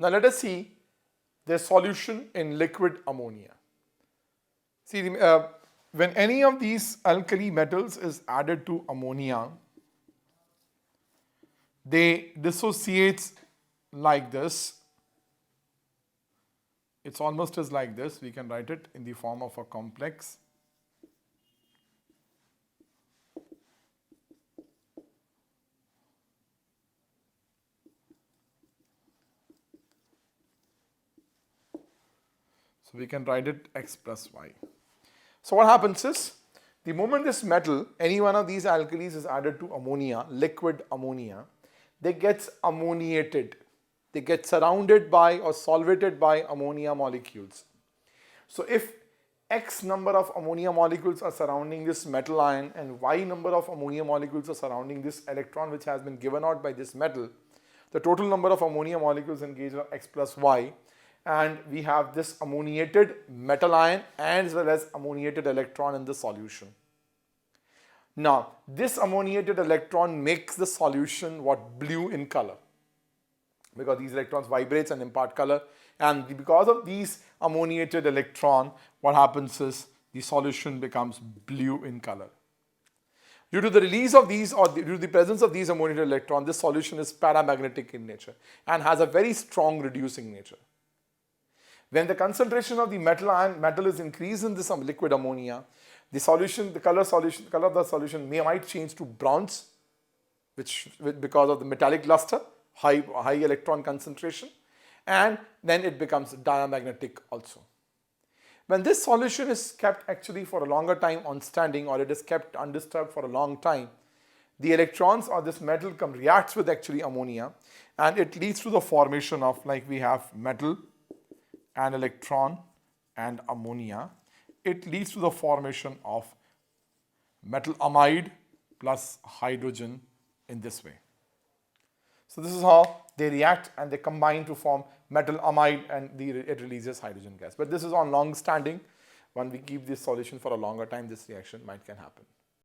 Now let us see their solution in liquid ammonia. See, when any of these alkali metals is added to ammonia, they dissociate like this. It's almost as like this. We can write it in the form of a complex. So we can write it X plus Y. So what happens is, the moment this metal, any one of these alkalis is added to ammonia, liquid ammonia, they get ammoniated. They get surrounded by or solvated by ammonia molecules. So if X number of ammonia molecules are surrounding this metal ion and Y number of ammonia molecules are surrounding this electron which has been given out by this metal, the total number of ammonia molecules engaged are X plus Y, and we have this ammoniated metal ion as well as ammoniated electron in the solution. Now, this ammoniated electron makes the solution what? Blue in color, because these electrons vibrates and impart color, and because of these ammoniated electron, what happens is the solution becomes blue in color. Due to the release of these, or due to the presence of these ammoniated electrons, this solution is paramagnetic in nature and has a very strong reducing nature. When the concentration of the metal is increased in this liquid ammonia, the color of the solution might change to bronze, because of the metallic luster, high electron concentration, and then it becomes diamagnetic also. When this solution is kept actually for a longer time on standing, or it is kept undisturbed for a long time, the electrons or this metal reacts with actually ammonia, and it leads to the formation of, like we have metal, an electron and ammonia. It leads to the formation of metal amide plus hydrogen in this way. So this is how they react, and they combine to form metal amide, and it releases hydrogen gas. But this is on long standing. When we keep this solution for a longer time, this reaction can happen.